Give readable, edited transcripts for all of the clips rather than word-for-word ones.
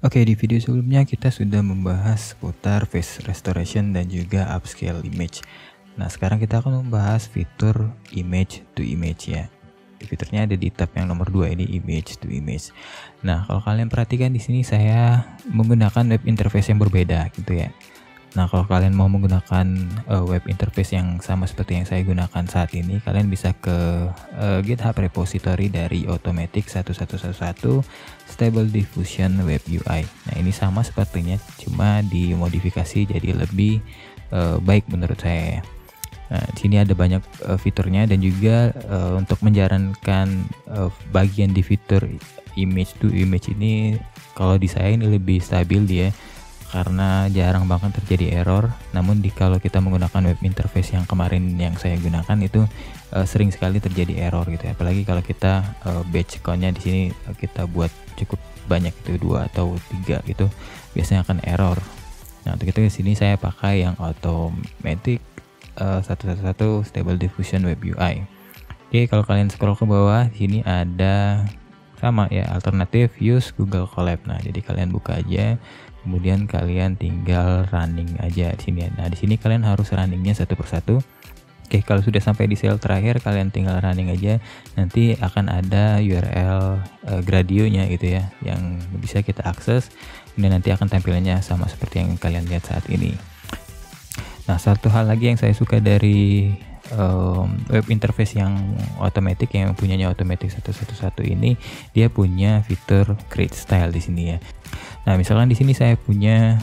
Oke, di video sebelumnya kita sudah membahas seputar face restoration dan juga upscale image. Nah, sekarang kita akan membahas fitur image to image ya. Fiturnya ada di tab yang nomor 2 ini, image to image. Nah, kalau kalian perhatikan di sini saya menggunakan web interface yang berbeda gitu ya. Nah, kalau kalian mau menggunakan web interface yang sama seperti yang saya gunakan saat ini, kalian bisa ke GitHub repository dari Automatic 1111 Stable Diffusion Web UI. Nah, ini sama sepertinya, cuma dimodifikasi jadi lebih baik menurut saya ya. Nah, di sini ada banyak fiturnya dan juga untuk menjalankan bagian di fitur image to image ini, kalau di saya ini lebih stabil dia, karena jarang banget terjadi error. Namun kalau kita menggunakan web interface yang kemarin yang saya gunakan itu sering sekali terjadi error gitu ya. Apalagi kalau kita batch countnya di sini kita buat cukup banyak, itu 2 atau 3 gitu, biasanya akan error. Nah, untuk itu di sini saya pakai yang Automatic 111 Stable Diffusion Web UI. Oke, kalau kalian scroll ke bawah, sini ada sama ya, alternatif use Google Colab. Nah, jadi kalian buka aja, kemudian kalian tinggal running aja di sini. Nah, di sini kalian harus runningnya satu persatu. Oke, kalau sudah sampai di sel terakhir, kalian tinggal running aja. Nanti akan ada URL Gradionya gitu ya, yang bisa kita akses. Kemudian nanti akan tampilannya sama seperti yang kalian lihat saat ini. Nah, satu hal lagi yang saya suka dari web interface yang Automatic, yang punyanya Automatic 111 ini, dia punya fitur create style di sini ya. Nah, misalkan di sini saya punya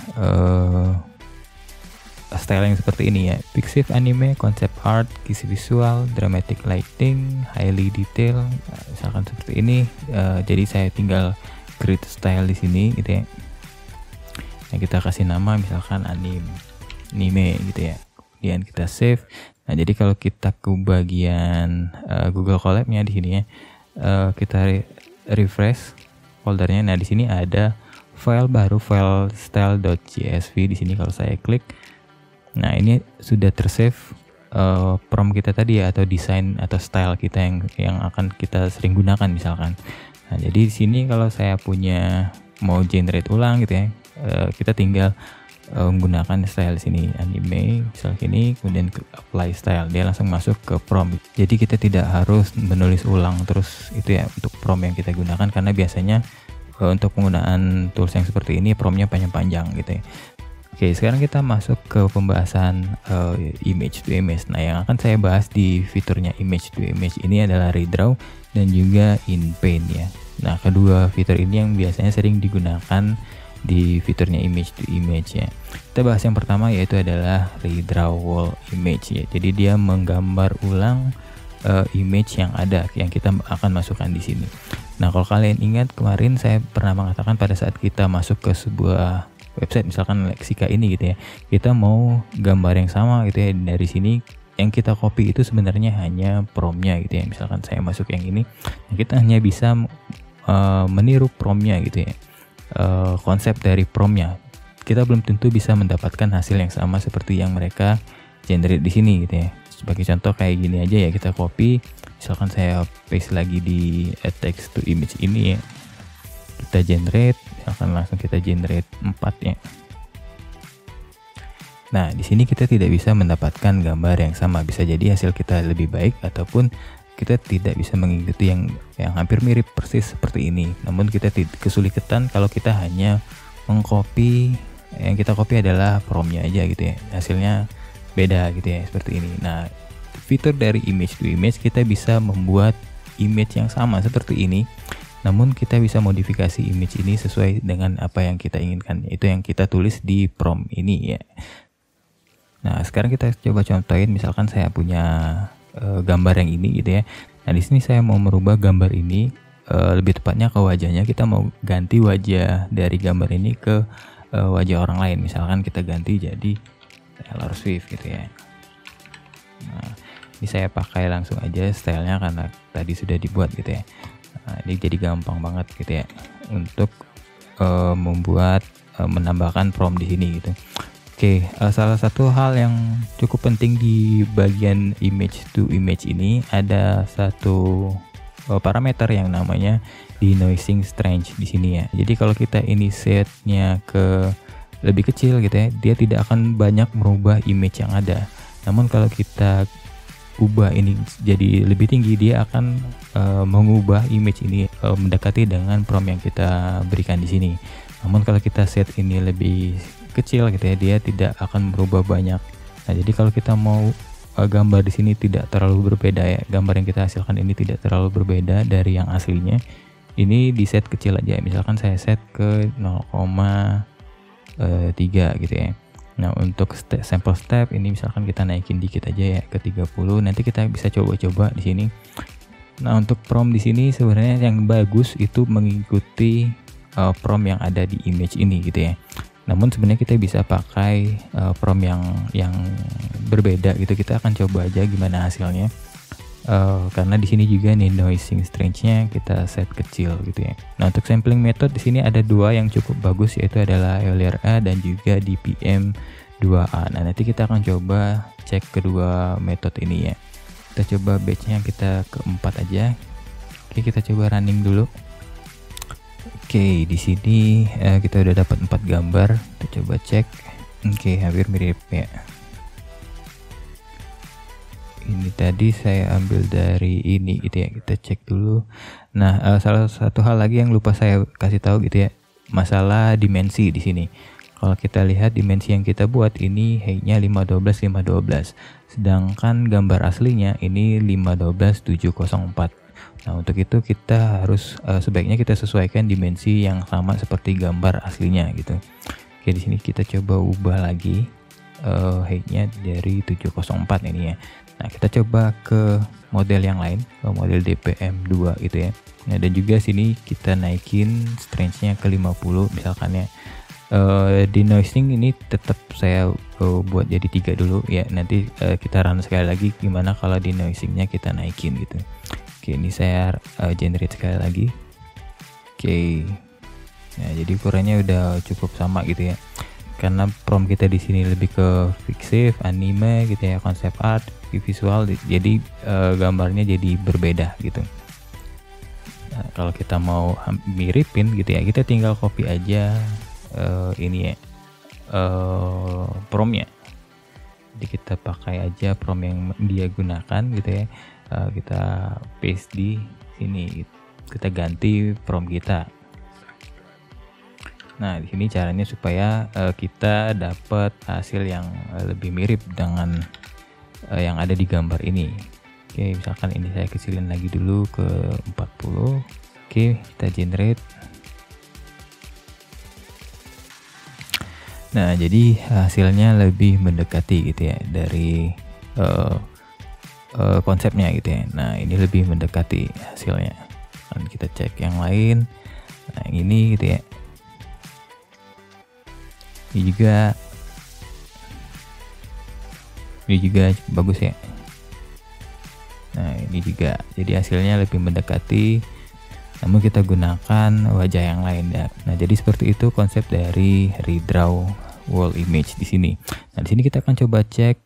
style yang seperti ini ya, Pixiv anime, concept art, kisi visual, dramatic lighting, highly detail. Nah, misalkan seperti ini, jadi saya tinggal create style di sini gitu ya. Nah, kita kasih nama misalkan anime gitu ya. Kemudian kita save. Nah, jadi kalau kita ke bagian Google Colab-nya di sini ya, kita refresh foldernya. Nah, di sini ada file baru, file style.csv di sini kalau saya klik. Nah, ini sudah tersave prompt kita tadi ya, atau desain atau style kita yang akan kita sering gunakan misalkan. Nah, jadi di sini kalau saya punya mau generate ulang gitu ya, kita tinggal menggunakan style sini, anime misal ini, kemudian apply style, dia langsung masuk ke prompt. Jadi kita tidak harus menulis ulang terus itu ya untuk prompt yang kita gunakan, karena biasanya untuk penggunaan tools yang seperti ini promptnya panjang-panjang gitu ya. Oke, sekarang kita masuk ke pembahasan image to image. Nah, yang akan saya bahas di fiturnya image to image ini adalah redraw dan juga inpaint ya. Nah, kedua fitur ini yang biasanya sering digunakan di fiturnya image to image ya. Kita bahas yang pertama, yaitu adalah redrawable image ya. Jadi dia menggambar ulang image yang ada, yang kita akan masukkan di sini. Nah, kalau kalian ingat kemarin saya pernah mengatakan pada saat kita masuk ke sebuah website misalkan Lexika ini gitu ya, kita mau gambar yang sama gitu ya, dari sini yang kita copy itu sebenarnya hanya promptnya gitu ya. Misalkan saya masuk yang ini, kita hanya bisa meniru promptnya gitu ya. Konsep dari promptnya, kita belum tentu bisa mendapatkan hasil yang sama seperti yang mereka generate di sini gitu ya. Sebagai contoh kayak gini aja ya, kita copy, misalkan saya paste lagi di text to image ini ya, kita generate, akan langsung kita generate 4 ya. Nah, di sini kita tidak bisa mendapatkan gambar yang sama, bisa jadi hasil kita lebih baik ataupun kita tidak bisa mengikuti yang hampir mirip persis seperti ini. Namun kita kesulitan kalau kita hanya mengcopy, yang kita copy adalah promptnya aja gitu ya, hasilnya beda gitu ya, seperti ini. Nah, fitur dari image to image, kita bisa membuat image yang sama seperti ini, namun kita bisa modifikasi image ini sesuai dengan apa yang kita inginkan, itu yang kita tulis di prompt ini ya. Nah, sekarang kita coba contohin, misalkan saya punya gambar yang ini gitu ya. Nah, di sini saya mau merubah gambar ini, lebih tepatnya ke wajahnya. Kita mau ganti wajah dari gambar ini ke wajah orang lain. Misalkan kita ganti jadi Taylor Swift gitu ya. Nah, ini saya pakai langsung aja stylenya karena tadi sudah dibuat gitu ya. Nah, ini jadi gampang banget gitu ya untuk membuat menambahkan prompt di sini gitu. Oke, salah satu hal yang cukup penting di bagian image to image ini, ada satu parameter yang namanya denoising strength di sini ya. Jadi kalau kita ini setnya ke lebih kecil gitu ya, dia tidak akan banyak merubah image yang ada. Namun kalau kita ubah ini jadi lebih tinggi, dia akan mengubah image ini mendekati dengan prompt yang kita berikan di sini. Namun kalau kita set ini lebih kecil gitu ya, dia tidak akan berubah banyak. Nah, jadi kalau kita mau gambar di sini tidak terlalu berbeda ya, gambar yang kita hasilkan ini tidak terlalu berbeda dari yang aslinya, ini di set kecil aja. Misalkan saya set ke 0,3 gitu ya. Nah, untuk sampel step ini misalkan kita naikin dikit aja ya ke 30. Nanti kita bisa coba-coba di sini. Nah, untuk prompt di sini sebenarnya yang bagus itu mengikuti prompt yang ada di image ini gitu ya. Namun sebenarnya kita bisa pakai prompt yang berbeda gitu. Kita akan coba aja gimana hasilnya. Karena di sini juga nih noising strength-nya kita set kecil gitu ya. Nah, untuk sampling method di sini ada dua yang cukup bagus, yaitu adalah LRA dan juga DPM2A. Nah, nanti kita akan coba cek kedua metode ini ya. Kita coba batch-nya kita keempat aja. Oke, kita coba running dulu. Oke, di sini kita udah dapat 4 gambar. Kita coba cek. Oke, hampir mirip ya. Ini tadi saya ambil dari ini gitu ya, kita cek dulu. Nah, salah satu hal lagi yang lupa saya kasih tahu gitu ya, masalah dimensi di sini. Kalau kita lihat dimensi yang kita buat ini height-nya 512 512, sedangkan gambar aslinya ini 512 704. Nah, untuk itu kita harus sebaiknya kita sesuaikan dimensi yang sama seperti gambar aslinya gitu. Oke, di sini kita coba ubah lagi height-nya dari 704 ini ya. Nah, kita coba ke model yang lain, ke model DPM2 gitu ya. Nah, dan juga sini kita naikin strength-nya ke 50 misalkan ya. Denoising ini tetap saya buat jadi 3 dulu ya. Nanti kita run sekali lagi gimana kalau denoising-nya kita naikin gitu. Oke, ini saya generate sekali lagi. Oke. Nah, jadi ukurannya udah cukup sama gitu ya. Karena prompt kita di sini lebih ke fiksif, anime gitu ya, konsep art, visual, jadi gambarnya jadi berbeda gitu. Nah, kalau kita mau miripin gitu ya, kita tinggal copy aja ini ya promptnya. Jadi kita pakai aja prompt yang dia gunakan gitu ya, kita paste di sini, kita ganti prompt kita. Nah, di sini caranya supaya kita dapat hasil yang lebih mirip dengan yang ada di gambar ini. Oke, misalkan ini saya kecilin lagi dulu ke 40. Oke, kita generate. Nah, jadi hasilnya lebih mendekati gitu ya dari konsepnya gitu ya. Nah, ini lebih mendekati hasilnya. Dan kita cek yang lain. Nah, yang ini gitu ya. Ini juga bagus ya. Nah, ini juga jadi hasilnya lebih mendekati, namun kita gunakan wajah yang lain ya. Nah, jadi seperti itu konsep dari redraw wall image di sini. Nah, di sini kita akan coba cek,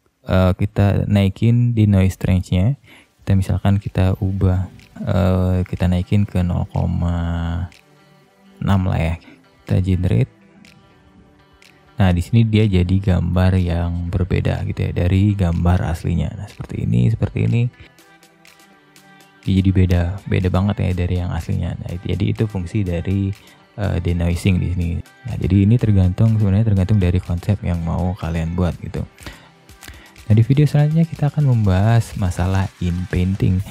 kita naikin di noise range-nya. Kita misalkan kita ubah, kita naikin ke 0,6 lah ya. Kita generate. Nah, di sini dia jadi gambar yang berbeda gitu ya dari gambar aslinya. Nah, seperti ini. Dia jadi beda banget ya dari yang aslinya. Nah, jadi itu fungsi dari denoising di sini. Nah, jadi ini sebenarnya tergantung dari konsep yang mau kalian buat gitu. Nah, di video selanjutnya kita akan membahas masalah inpainting.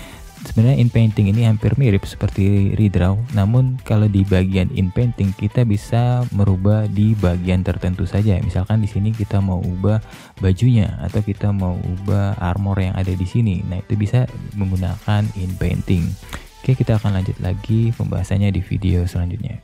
Sebenarnya inpainting ini hampir mirip seperti redraw, namun kalau di bagian inpainting kita bisa merubah di bagian tertentu saja. Misalkan di sini kita mau ubah bajunya atau kita mau ubah armor yang ada di sini. Nah, itu bisa menggunakan inpainting. Oke, kita akan lanjut lagi pembahasannya di video selanjutnya.